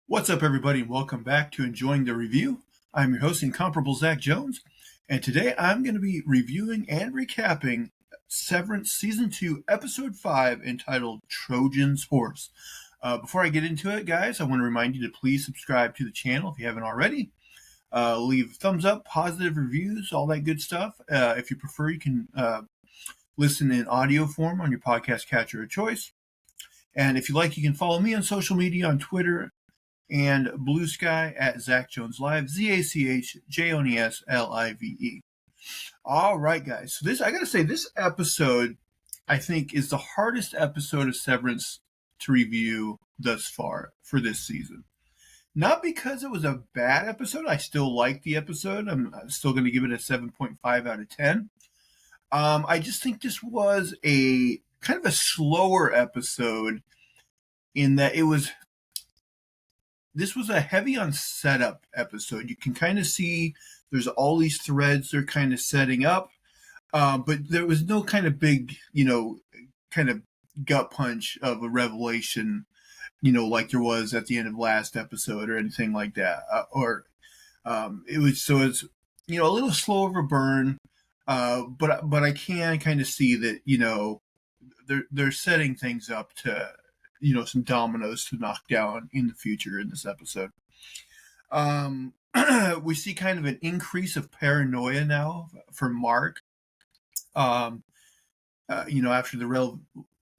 What's up, everybody, and welcome back to Enjoying the Review. I'm your host, Incomparable Zach Jones, and today I'm going to be reviewing and recapping Severance Season 2, Episode 5, entitled Trojan's Horse. Before I get into it, guys, I want to remind you to please subscribe to the channel if you haven't already. Leave thumbs up, positive reviews, all that good stuff. If you prefer, you can listen in audio form on your podcast catcher of choice. And if you like, you can follow me on social media on Twitter and Blue Sky at Zach Jones Live, ZachJonesLive. All right, guys. So I gotta say, this episode, I think, is the hardest episode of Severance to review thus far for this season. Not because it was a bad episode. I still like the episode. I'm still going to give it a 7.5 out of 10. I just think this was a kind of a slower episode in that this was a heavy on setup episode. You can kind of see there's all these threads they're kind of setting up, but there was no kind of big, kind of gut punch of a revelation, like there was at the end of last episode or anything like that. It's a little slow of a burn, but I can kind of see that, they're setting things up to, some dominoes to knock down in the future in this episode. We see kind of an increase of paranoia now for Marc. After the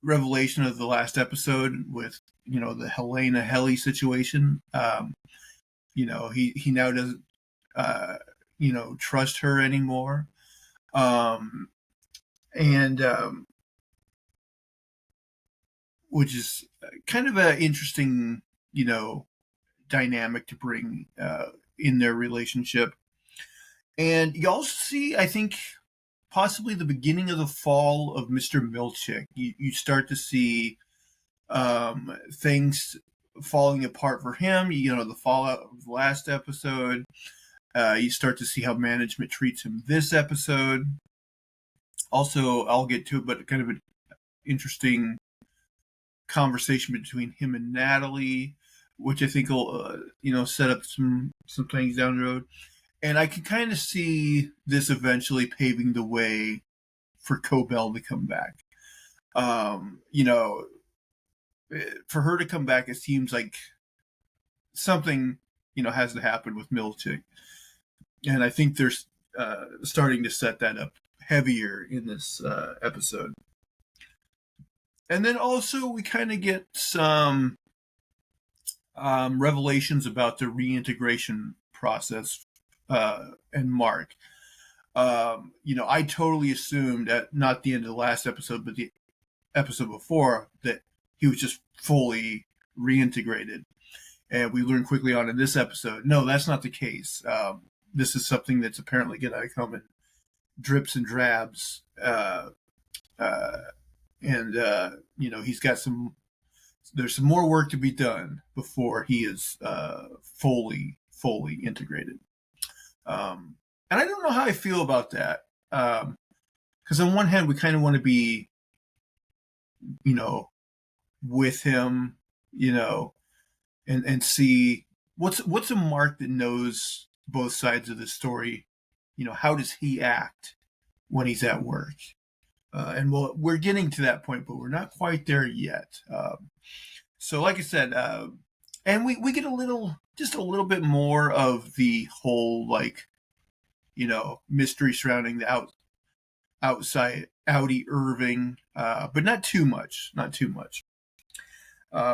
revelation of the last episode with, the Helena Helly situation, he now doesn't, trust her anymore. Which is kind of an interesting, dynamic to bring in their relationship. And you also see, I think, possibly the beginning of the fall of Mr. Milchick. You start to see things falling apart for him, the fallout of the last episode. You start to see how management treats him this episode. Also, I'll get to it, but kind of an interesting conversation between him and Natalie, which I think will, set up some things down the road. And I can kind of see this eventually paving the way for Cobell to come back. For her to come back, it seems like something, has to happen with Milchick. And I think they're starting to set that up heavier in this episode. And then also we kind of get some revelations about the reintegration process and Marc. I totally assumed at not the end of the last episode, but the episode before, that he was just fully reintegrated. And we learned quickly on in this episode, no, that's not the case. This is something that's apparently going to come in drips and drabs. He's got there's some more work to be done before he is fully integrated. And I don't know how I feel about that. Because on one hand, we kind of want to be, with him, and see what's a Marc that knows both sides of the story. How does he act when he's at work? And we're getting to that point, but we're not quite there yet. So like I said, and we get just a little bit more of the whole, mystery surrounding the outside Audi Irving, but not too much.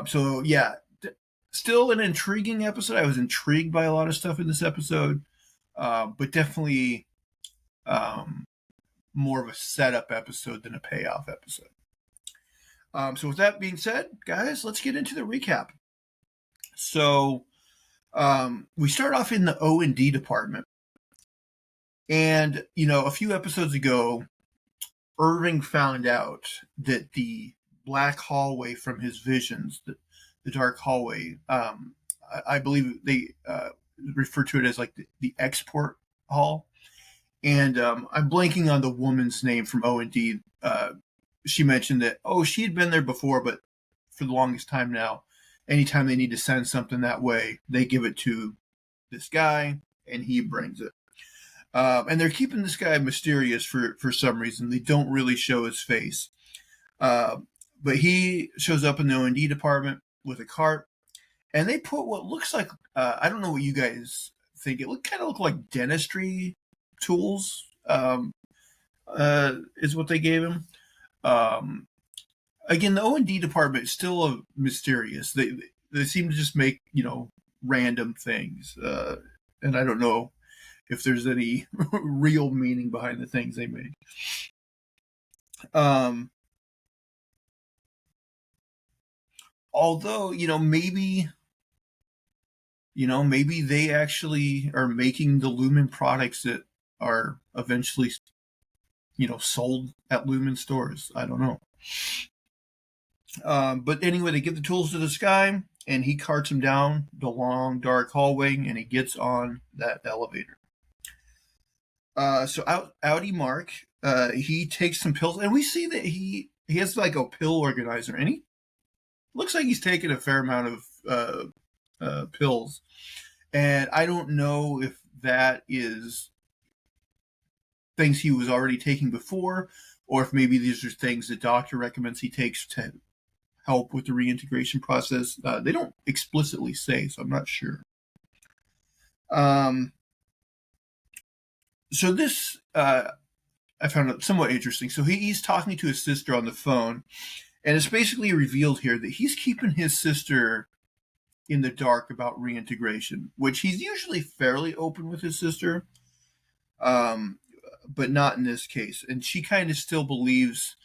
So yeah, still an intriguing episode. I was intrigued by a lot of stuff in this episode, but definitely more of a setup episode than a payoff episode. So with that being said, guys, let's get into the recap. So we start off in the O&D department. And, a few episodes ago, Irving found out that the black hallway from his visions, the dark hallway, I believe they refer to it as like the export hall. And I'm blanking on the woman's name from O&D. She mentioned that, she had been there before, but for the longest time now, anytime they need to send something that way, they give it to this guy, and he brings it. And they're keeping this guy mysterious for some reason. They don't really show his face. But he shows up in the O&D department with a cart, and they put what looks like, I don't know what you guys think, it kind of looked like dentistry tools, is what they gave him. Again, the O&D department is still mysterious. They seem to just make, random things. And I don't know if there's any real meaning behind the things they make. Although, maybe they actually are making the Lumen products that are eventually, sold at Lumen stores. I don't know. But anyway, they give the tools to this guy, and he carts him down the long, dark hallway, and he gets on that elevator. So Audi Marc, he takes some pills, and we see that he has like a pill organizer, and he looks like he's taking a fair amount of pills. And I don't know if that is things he was already taking before, or if maybe these are things the doctor recommends he takes to help with the reintegration process. They don't explicitly say, so I'm not sure. So this, I found it somewhat interesting. So he's talking to his sister on the phone, and it's basically revealed here that he's keeping his sister in the dark about reintegration, which he's usually fairly open with his sister, but not in this case. And she kind of still believes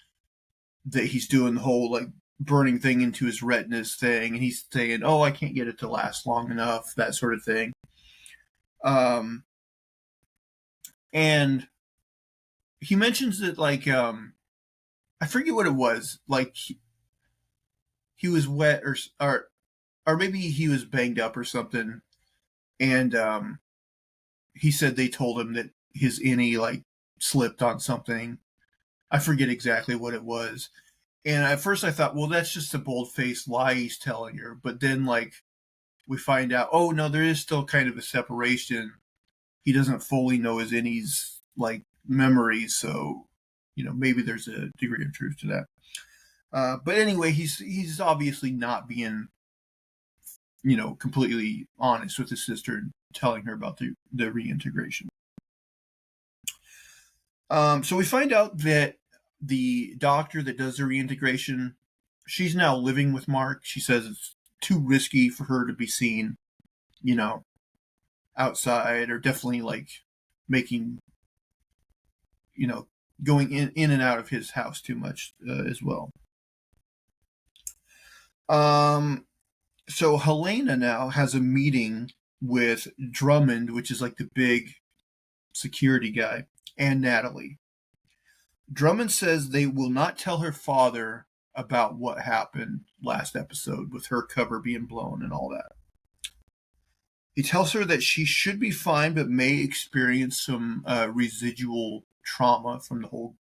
that he's doing the whole like burning thing into his retinas thing, and he's saying, "Oh, I can't get it to last long enough," that sort of thing. And he mentions that like I forget what it was, like he was wet or maybe he was banged up or something, and he said they told him that his innie like slipped on something. I forget exactly what it was. And at first I thought, well, that's just a bold-faced lie he's telling her. But then, like, we find out, oh, no, there is still kind of a separation. He doesn't fully know his innie's, like, memories. So, maybe there's a degree of truth to that. But anyway, he's obviously not being, completely honest with his sister and telling her about the reintegration. So we find out that the doctor that does the reintegration, she's now living with Marc. She says it's too risky for her to be seen, outside, or definitely like making, going in and out of his house too much as well. So Helena now has a meeting with Drummond, which is like the big security guy, and Natalie. Drummond says they will not tell her father about what happened last episode with her cover being blown and all that. He tells her that she should be fine, but may experience some residual trauma from the whole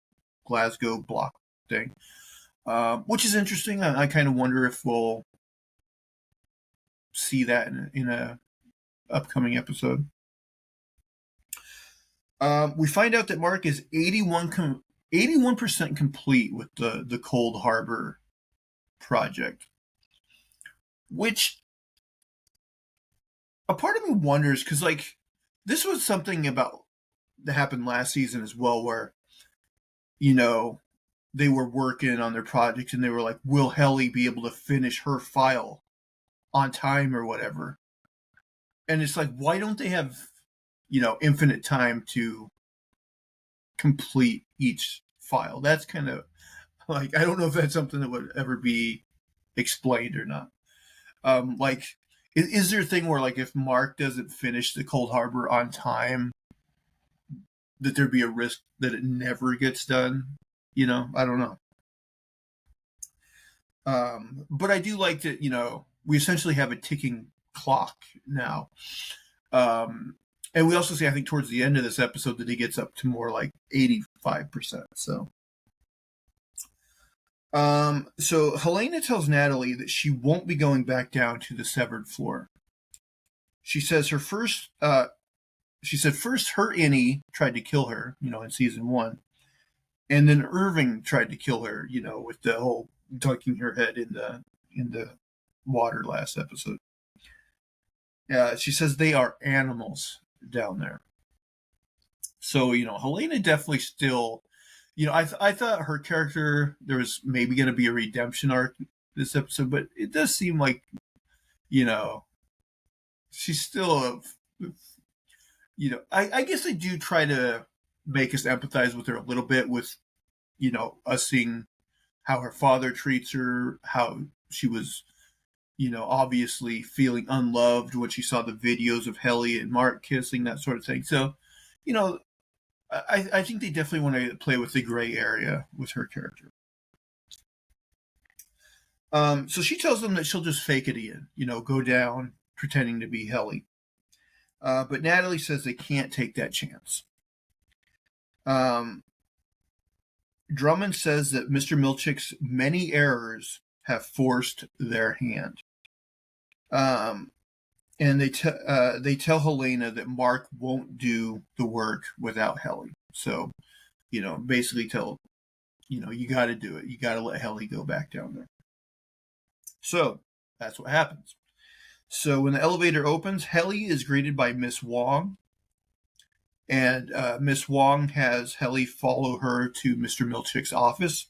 Glasgow block thing, which is interesting. I kind of wonder if we'll see that in a upcoming episode. We find out that Marc is 81% complete with the Cold Harbor project, which a part of me wonders, because like this was something about that happened last season as well, where they were working on their project and they were like, will Helly be able to finish her file on time or whatever? And it's like, why don't they have infinite time to complete each file? That's kind of like, I don't know if that's something that would ever be explained or not. Like, is there a thing where like if Marc doesn't finish the Cold Harbor on time, that there'd be a risk that it never gets done? I don't know. But I do like that, we essentially have a ticking clock now. And we also see, I think, towards the end of this episode that he gets up to more like 85%. So, So Helena tells Natalie that she won't be going back down to the severed floor. She says first her innie tried to kill her, in season 1. And then Irving tried to kill her, with the whole dunking her head in the water last episode. She says they are animals down there. So, Helena definitely still, I thought her character, there was maybe going to be a redemption arc this episode, but it does seem like, she's still, I guess they do try to make us empathize with her a little bit with, us seeing how her father treats her, how she was, obviously feeling unloved when she saw the videos of Helly and Marc kissing, that sort of thing. So, I think they definitely want to play with the gray area with her character. So she tells them that she'll just fake it in, go down pretending to be Helly. But Natalie says they can't take that chance. Drummond says that Mr. Milchick's many errors have forced their hand. And they tell Helena that Marc won't do the work without Helly. So, basically tell, you got to do it. You got to let Helly go back down there. So that's what happens. So when the elevator opens, Helly is greeted by Miss Wong. And Miss Wong has Helly follow her to Mr. Milchick's office.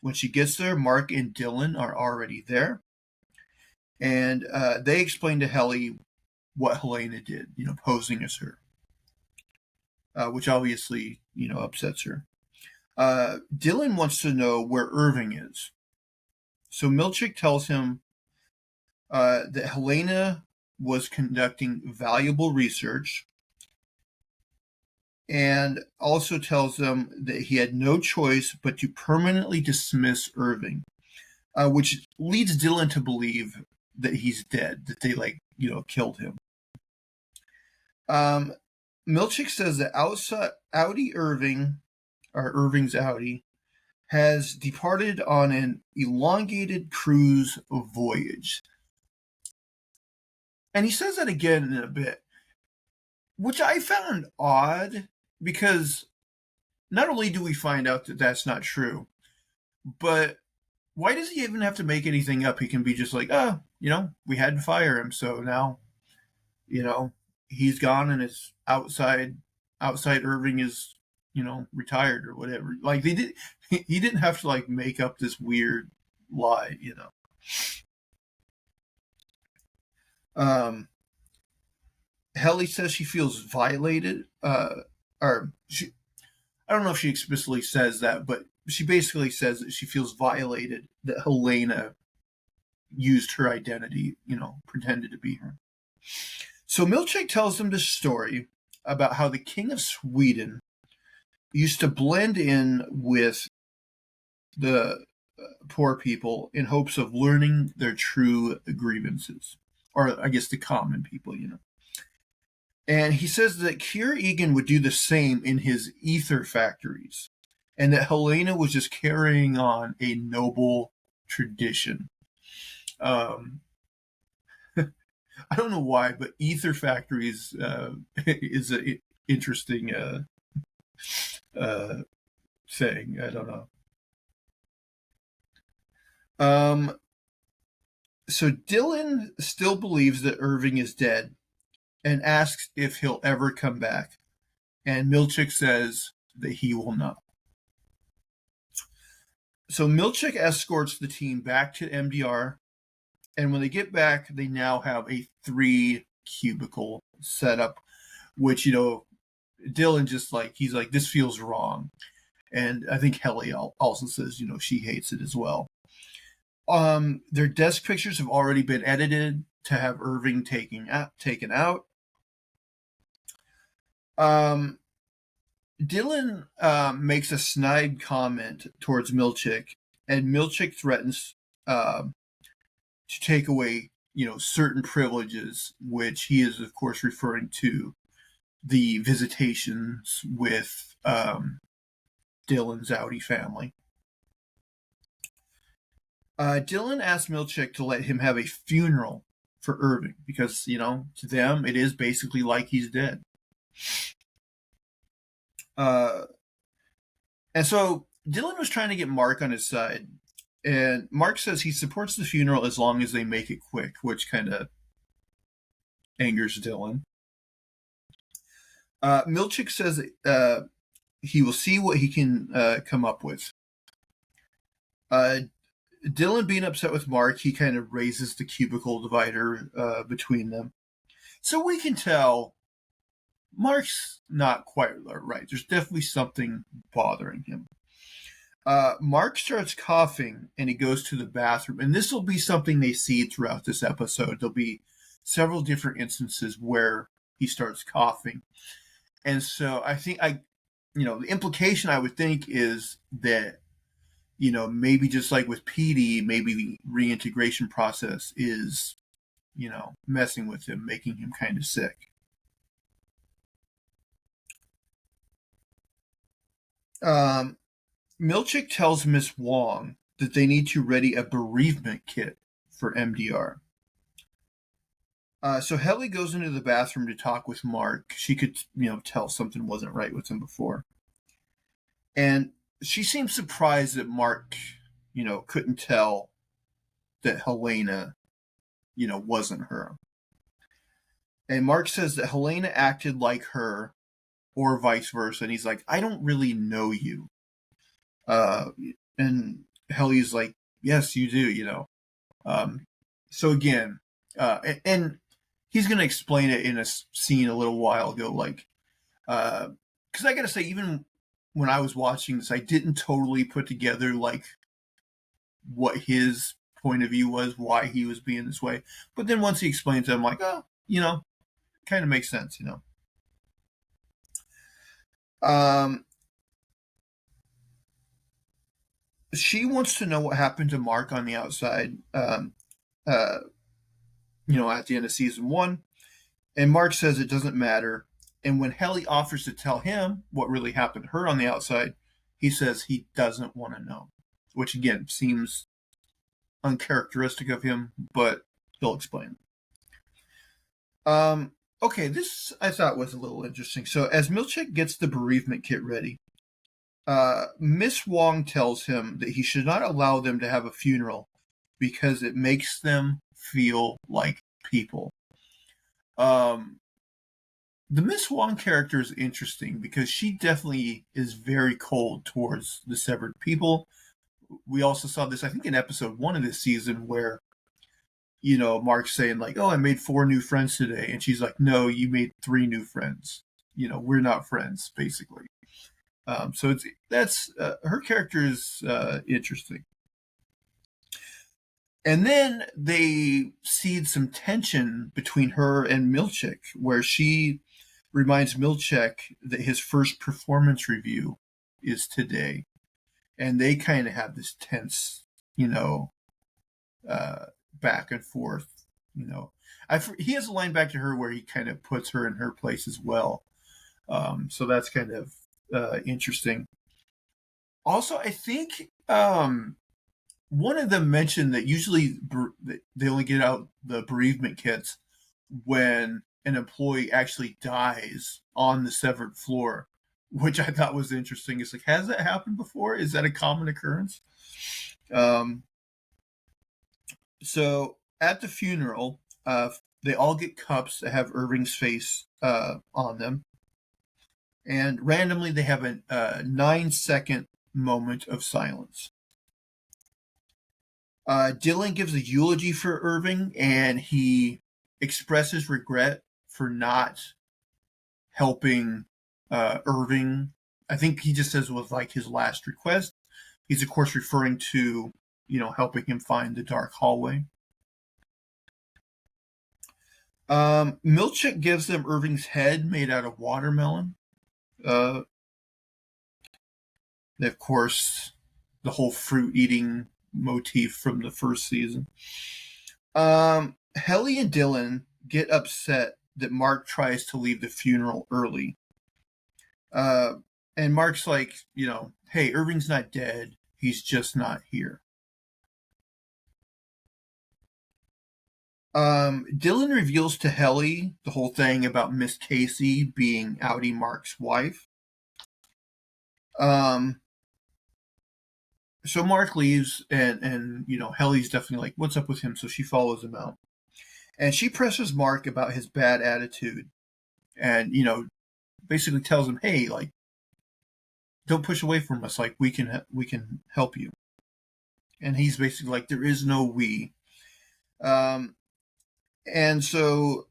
When she gets there, Marc and Dylan are already there. And they explain to Helly what Helena did, posing as her, which obviously, upsets her. Dylan wants to know where Irving is. So Milchick tells him that Helena was conducting valuable research, and also tells them that he had no choice but to permanently dismiss Irving, which leads Dylan to believe that he's dead, that they killed him. Milchick says that Irving's Audi, has departed on an elongated cruise voyage. And he says that again in a bit, which I found odd, because not only do we find out that that's not true, but why does he even have to make anything up? He can be just like, we had to fire him, so now, he's gone and it's outside Irving is, retired or whatever. Like he didn't have to make up this weird lie, Helly says she feels violated, I don't know if she explicitly says that, but she basically says that she feels violated that Helena used her identity, pretended to be her. So Milchick tells them this story about how the King of Sweden used to blend in with the poor people in hopes of learning their true grievances, or I guess the common people, And he says that Kier Egan would do the same in his ether factories, and that Helena was just carrying on a noble tradition. I don't know why, but ether factories is an interesting thing. I don't know. So Dylan still believes that Irving is dead and asks if he'll ever come back. And Milchick says that he will not. So Milchick escorts the team back to MDR. And when they get back, they now have a 3-cubicle setup, which, Dylan just he's like, this feels wrong. And I think Helly also says, she hates it as well. Their desk pictures have already been edited to have Irving taken out. Dylan makes a snide comment towards Milchick, and Milchick threatens to take away, certain privileges, which he is, of course, referring to the visitations with Dylan's Audi family. Dylan asked Milchick to let him have a funeral for Irving because, to them, it is basically like he's dead. And so Dylan was trying to get Marc on his side. And Marc says he supports the funeral as long as they make it quick, which kind of angers Dylan. Milchick says he will see what he can come up with. Dylan being upset with Marc, he kind of raises the cubicle divider between them. So we can tell Marc's not quite right. There's definitely something bothering him. Marc starts coughing and he goes to the bathroom. And this will be something they see throughout this episode. There'll be several different instances where he starts coughing. And so I think the implication I would think is that, maybe just like with PD, maybe the reintegration process is, messing with him, making him kind of sick. Milchick tells Miss Wong that they need to ready a bereavement kit for MDR. So Helly goes into the bathroom to talk with Marc. She could, tell something wasn't right with him before. And she seems surprised that Marc, couldn't tell that Helena, wasn't her. And Marc says that Helena acted like her or vice versa. And he's like, I don't really know you. And Helly's like, yes, you do, So again, and he's going to explain it in a scene a little while ago, like, because I got to say, even when I was watching this, I didn't totally put together, like, what his point of view was, why he was being this way. But then once he explains it, I'm like, oh, kind of makes sense, She wants to know what happened to Marc on the outside, at the end of season 1. And Marc says it doesn't matter. And when Helly offers to tell him what really happened to her on the outside, he says he doesn't want to know. Which, again, seems uncharacteristic of him, but he'll explain. Okay, this I thought was a little interesting. So as Milchick gets the bereavement kit ready, Miss Wong tells him that he should not allow them to have a funeral because it makes them feel like people. The Miss Wong character is interesting because she definitely is very cold towards the severed people. We also saw this, I think, in episode 1 of this season where, Marc's saying like, oh, I made 4 new friends today. And she's like, no, you made 3 new friends. We're not friends, basically. So that's her character is interesting. And then they seed some tension between her and Milchick, where she reminds Milchick that his first performance review is today. And they kind of have this tense, back and forth. He has a line back to her where he kind of puts her in her place as well. So that's kind of interesting. Also, I think one of them mentioned that usually they only get out the bereavement kits when an employee actually dies on the severed floor, which I thought was interesting. It's like, has that happened before? Is that a common occurrence? So at the funeral, they all get cups that have Irving's face on them. And randomly, they have a 9-second moment of silence. Dylan gives a eulogy for Irving, and he expresses regret for not helping Irving. I think he just says it was like his last request. He's, of course, referring to, helping him find the dark hallway. Milchick gives them Irving's head made out of watermelon. Of course, the whole fruit eating motif from the first season. Helly and Dylan get upset that Marc tries to leave the funeral early. And Marc's like, hey, Irving's not dead. He's just not here. Dylan reveals to Helly the whole thing about Miss Casey being Outie Mark's wife. So Mark leaves, and Helly's definitely like, what's up with him? So she follows him out. And she presses Mark about his bad attitude and, basically tells him, hey, like, don't push away from us. Like, we can help you. And he's basically like, there is no we. And so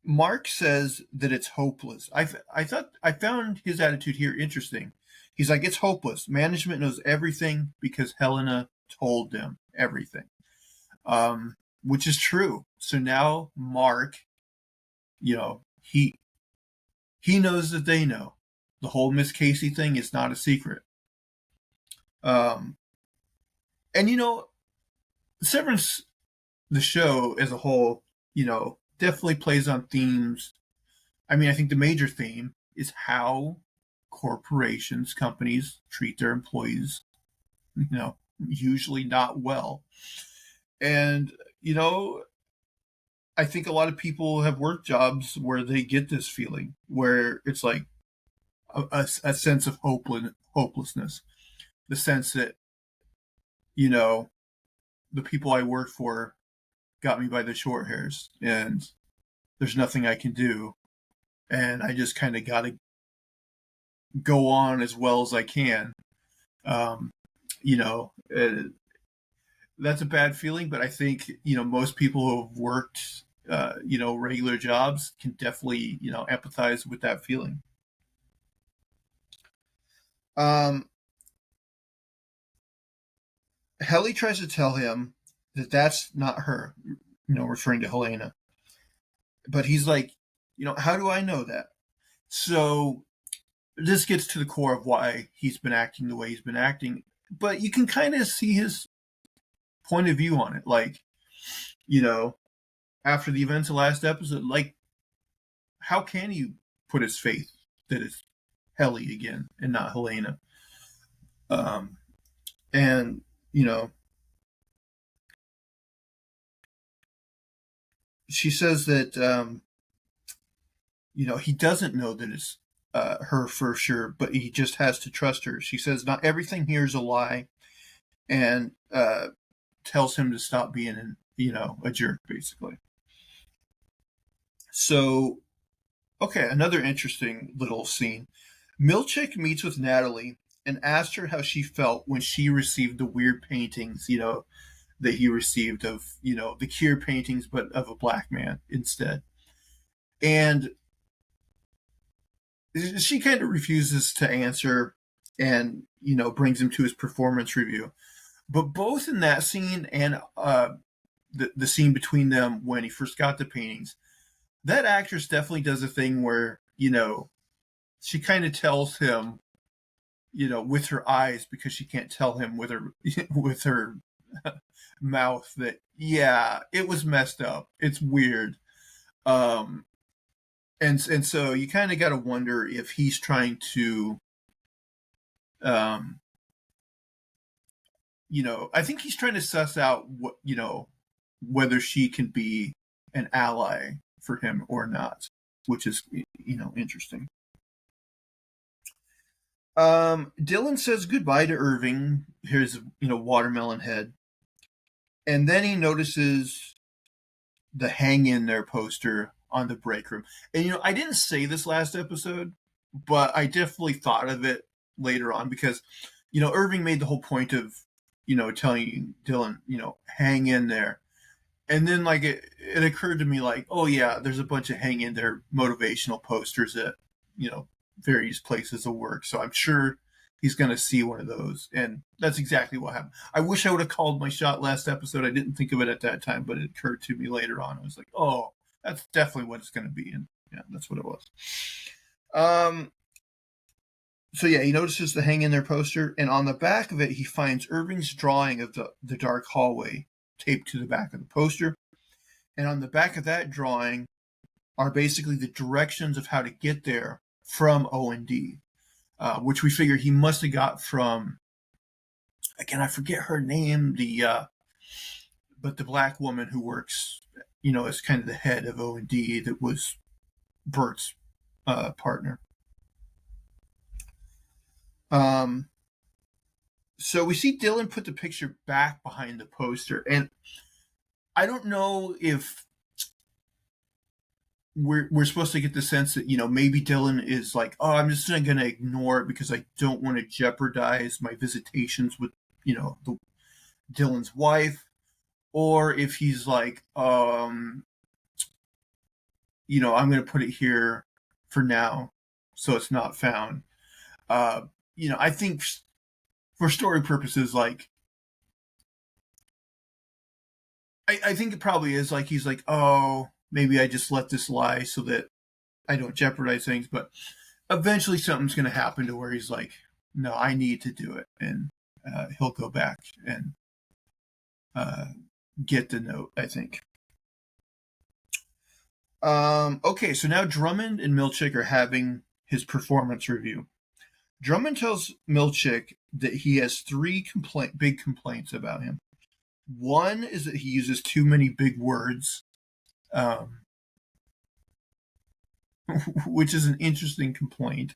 Mark says that it's hopeless. I found his attitude here interesting. He's like, it's hopeless. Management knows everything because Helena told them everything, which is true. So now Mark, he knows that they know. The whole Miss Casey thing is not a secret. And Severance, the show as a whole, definitely plays on themes. I mean, I think the major theme is how corporations, companies treat their employees, usually not well. And, I think a lot of people have worked jobs where they get this feeling, where it's like a sense of hopelessness. The sense that, the people I work for got me by the short hairs, and there's nothing I can do. And I just kind of got to go on as well as I can. That's a bad feeling, but I think, most people who have worked, regular jobs can definitely, empathize with that feeling. Helly tries to tell him that that's not her, referring to Helena. But he's like, how do I know that? So this gets to the core of why he's been acting the way he's been acting. But you can kind of see his point of view on it. Like, after the events of last episode, like, how can he put his faith that it's Helly again and not Helena? And, she says that, he doesn't know that it's her for sure, but he just has to trust her. She says not everything here is a lie, and tells him to stop being, a jerk, basically. So, okay, another interesting little scene. Milchick meets with Natalie and asked her how she felt when she received the weird paintings, that he received of, the Cure paintings, but of a black man instead. And she kind of refuses to answer and, brings him to his performance review. But both in that scene and the scene between them when he first got the paintings, that actress definitely does a thing where, she kind of tells him, with her eyes, because she can't tell him with her mouth, that, yeah, it was messed up. It's weird. And so you kind of got to wonder if he's trying to, I think he's trying to suss out what, whether she can be an ally for him or not, which is, interesting. Dylan says goodbye to Irving. Here's, Watermelon Head. And then he notices the hang in there poster on the break room. And, I didn't say this last episode, but I definitely thought of it later on because, Irving made the whole point of, telling Dylan, hang in there. And then, like, it occurred to me, like, oh, yeah, there's a bunch of hang in there motivational posters at, various places of work. So I'm sure he's going to see one of those. And that's exactly what happened. I wish I would have called my shot last episode. I didn't think of it at that time, but it occurred to me later on. I was like, oh, that's definitely what it's going to be. And yeah, that's what it was. So yeah, he notices the hang in there poster, and on the back of it, he finds Irving's drawing of the dark hallway taped to the back of the poster. And on the back of that drawing are basically the directions of how to get there from O&D, which we figure he must have got from, again, I forget her name, but the black woman who works, as kind of the head of O&D, that was Bert's partner. So we see Dylan put the picture back behind the poster, and I don't know if we're supposed to get the sense that, maybe Dylan is like, oh, I'm just going to ignore it because I don't want to jeopardize my visitations with, Dylan's wife, or if he's like, I'm going to put it here for now so it's not found. I think for story purposes, like, I think it probably is like, he's like, oh, maybe I just let this lie so that I don't jeopardize things, but eventually something's going to happen to where he's like, no, I need to do it. And he'll go back and get the note, I think. Okay, so now Drummond and Milchick are having his performance review. Drummond tells Milchick that he has three big complaints about him. One is that he uses too many big words, which is an interesting complaint.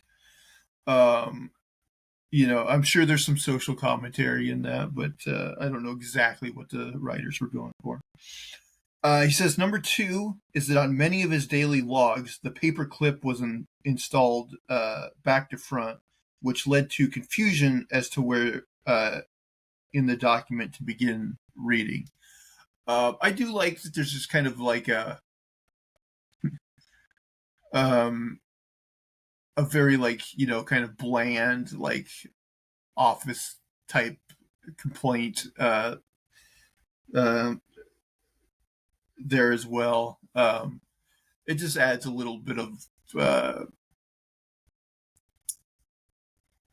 I'm sure there's some social commentary in that, but I don't know exactly what the writers were going for. He says number 2 is that on many of his daily logs, the paper clip was installed back to front, which led to confusion as to where in the document to begin reading. I do like that there's just kind of like a very like, kind of bland, like office type complaint there as well. It just adds a little bit of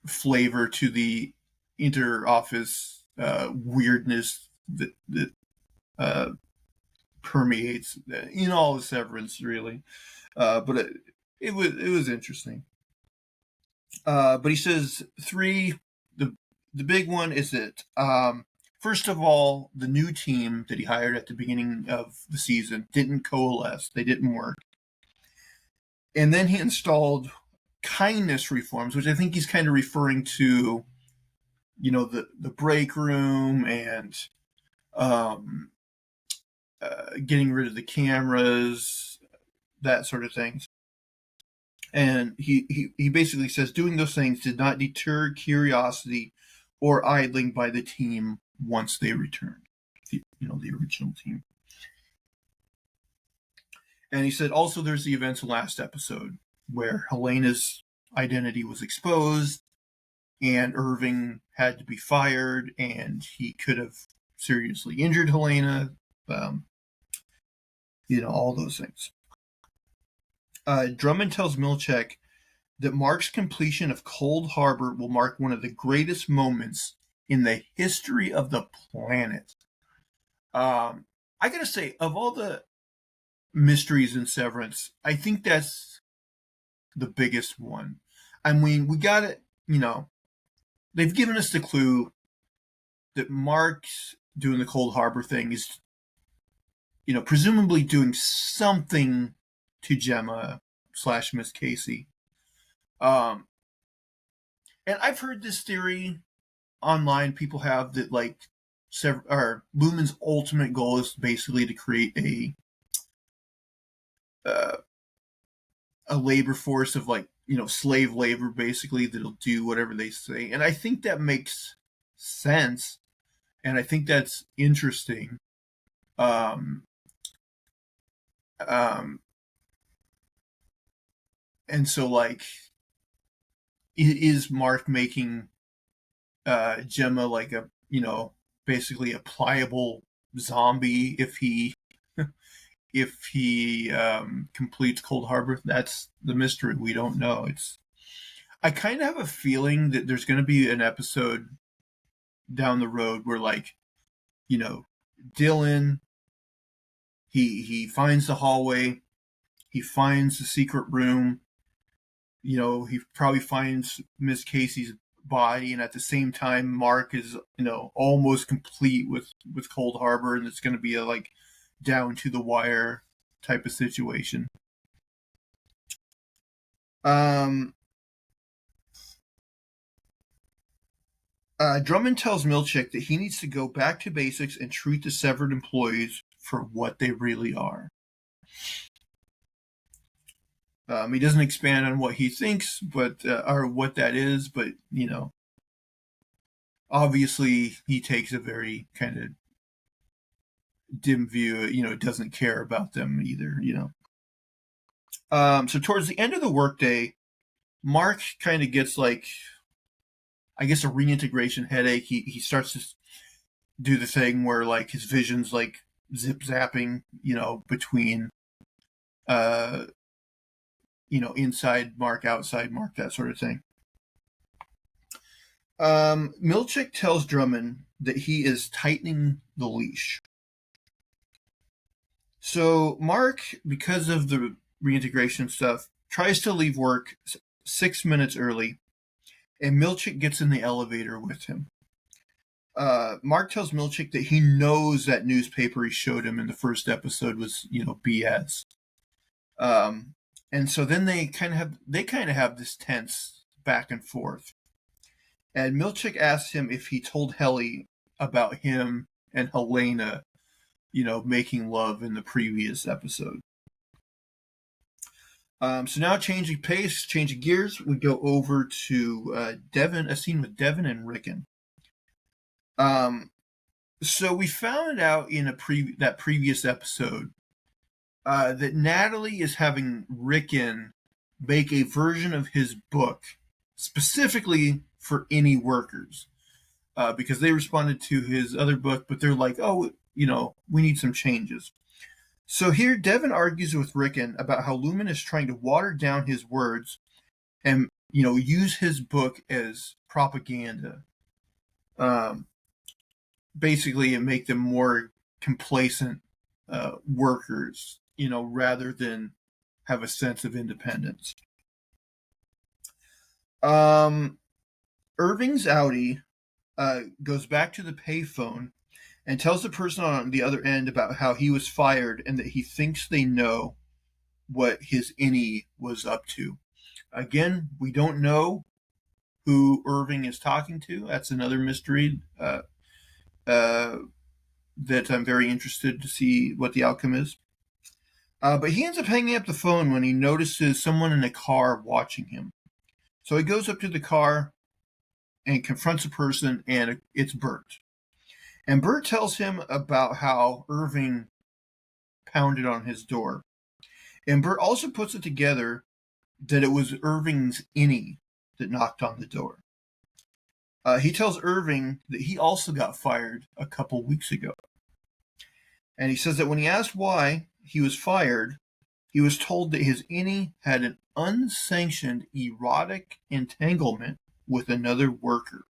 flavor to the inter-office weirdness that permeates in all the Severance, really. But it was interesting. But he says 3. The big one is that first of all, the new team that he hired at the beginning of the season didn't coalesce. They didn't work. And then he installed kindness reforms, which I think he's kind of referring to, the break room and getting rid of the cameras, that sort of things. And he basically says doing those things did not deter curiosity or idling by the team once they returned, the original team. And he said also there's the events of last episode where Helena's identity was exposed and Irving had to be fired and he could have seriously injured Helena, all those things. Drummond tells Milchick that Marc's completion of Cold Harbor will mark one of the greatest moments in the history of the planet. I gotta say, of all the mysteries in Severance, I think that's the biggest one. I mean, we got it, they've given us the clue that Marc's doing the Cold Harbor thing is, presumably doing something to Gemma / Miss Casey. And I've heard this theory online. People have that like Lumen's ultimate goal is basically to create a labor force of like, slave labor basically that'll do whatever they say. And I think that makes sense. And I think that's interesting. And so like, is Marc making Gemma like a, basically a pliable zombie if he completes Cold Harbor? That's the mystery. We don't know. I kind of have a feeling that there's going to be an episode down the road where like, Dylan, he finds the hallway, he finds the secret room, he probably finds Miss Casey's body, and at the same time, Marc is almost complete with Cold Harbor, and it's going to be a like down to the wire type of situation. Drummond tells Milchick that he needs to go back to basics and treat the severed employees for what they really are. He doesn't expand on what he thinks, but or what that is, but obviously he takes a very kind of dim view. Doesn't care about them either. So towards the end of the workday, Marc kind of gets like, I guess, a reintegration headache. He starts to do the thing where like his vision's like zip zapping, between inside Marc, outside Marc, that sort of thing. Milchick tells Drummond that he is tightening the leash. So Marc, because of the reintegration stuff, tries to leave work 6 minutes early, and Milchick gets in the elevator with him. Marc tells Milchick that he knows that newspaper he showed him in the first episode was, BS. And so then they kind of have this tense back and forth. And Milchick asks him if he told Helly about him and Helena, making love in the previous episode. So now changing pace, changing gears, we go over to Devin, a scene with Devin and Rickon. So we found out in that previous episode that Natalie is having Rickon make a version of his book specifically for any workers, because they responded to his other book, but they're like, oh, we need some changes. So here Devin argues with Rickon about how Lumen is trying to water down his words and, use his book as propaganda. Basically, and make them more complacent workers, rather than have a sense of independence. Irving's Audi goes back to the payphone and tells the person on the other end about how he was fired and that he thinks they know what his innie was up to. Again, we don't know who Irving is talking to. That's another mystery that I'm very interested to see what the outcome is. But he ends up hanging up the phone when he notices someone in a car watching him. So he goes up to the car and confronts a person, and it's Bert. And Bert tells him about how Irving pounded on his door. And Bert also puts it together that it was Irving's innie that knocked on the door. He tells Irving that he also got fired a couple weeks ago. And he says that when he asked why he was fired, he was told that his innie had an unsanctioned erotic entanglement with another worker.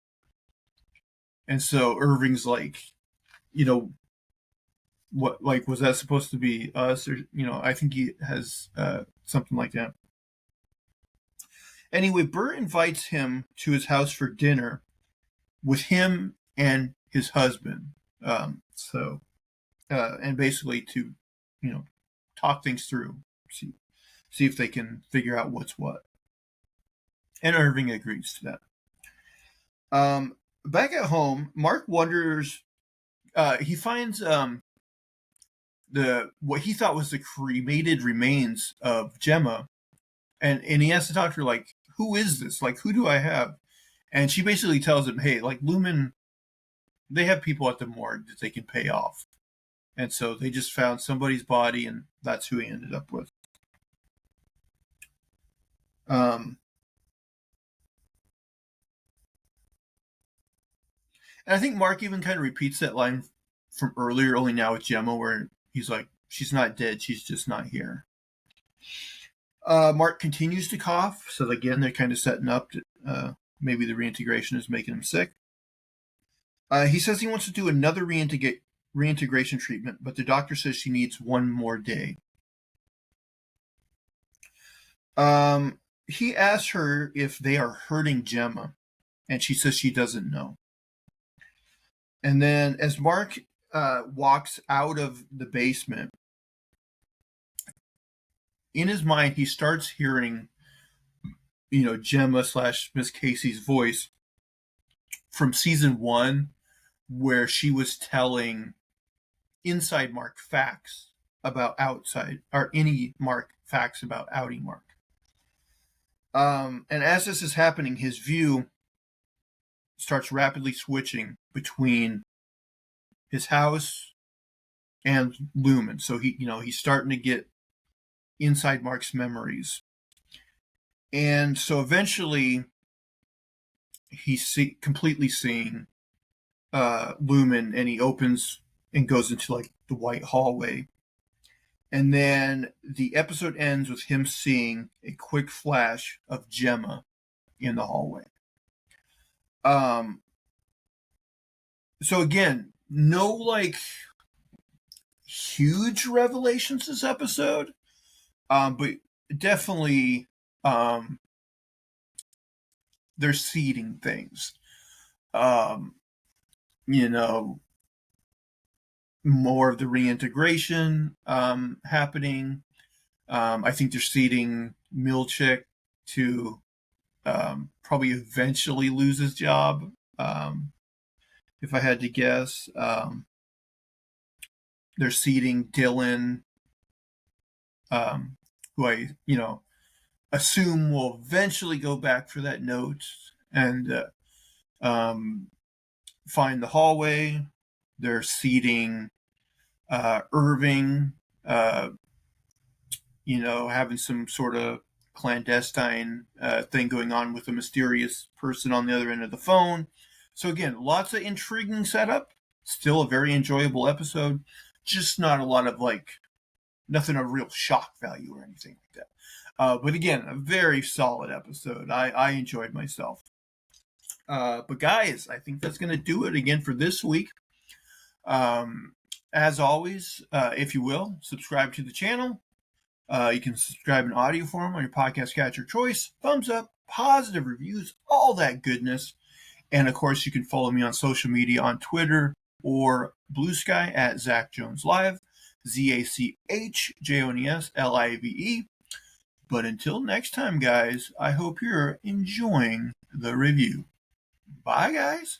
And so Irving's like, what, like, was that supposed to be us? Or, I think he has something like that. Anyway, Bert invites him to his house for dinner with him and his husband. And basically to, talk things through, see if they can figure out what's what. And Irving agrees to that. Back at home, Marc wonders. He finds what he thought was the cremated remains of Gemma, and he has to talk to her like, who is this? Like, who do I have? And she basically tells him, hey, like Lumen, they have people at the morgue that they can pay off. And so they just found somebody's body, and that's who he ended up with. And I think Marc even kind of repeats that line from earlier, only now with Gemma, where he's like, she's not dead, she's just not here. Marc continues to cough, so again, they're kind of setting up to, maybe the reintegration is making him sick. He says he wants to do another reintegration treatment, but the doctor says she needs one more day. He asks her if they are hurting Gemma, And she says she doesn't know. And then as Marc walks out of the basement, in his mind, he starts hearing, Gemma / Miss Casey's voice from season 1, where she was telling inside Marc facts about outside, or any Marc facts about outing Marc. And as this is happening, his view starts rapidly switching between his house and Lumen. So he's starting to get inside Marc's memories. And so eventually he's completely seeing Lumen, and he opens and goes into like the white hallway. And then the episode ends with him seeing a quick flash of Gemma in the hallway. So again, no like huge revelations this episode, but definitely they're seeding things. More of the reintegration happening. I think they're seeding Milchick to probably eventually lose his job, if I had to guess. They're seeding Dylan, who I, assume will eventually go back for that note and find the hallway. They're seeding Irving, having some sort of clandestine thing going on with a mysterious person on the other end of the phone. So again, lots of intriguing setup. Still a very enjoyable episode. Just not a lot of nothing of real shock value or anything like that. But again, a very solid episode. I enjoyed myself. But guys, I think that's going to do it again for this week. As always, if you will, subscribe to the channel. You can subscribe in audio form on your podcast catcher choice. Thumbs up, positive reviews, all that goodness. And of course, you can follow me on social media on Twitter or Blue Sky at Zach Jones Live, ZachJonesLive. But until next time, guys, I hope you're enjoying the review. Bye, guys.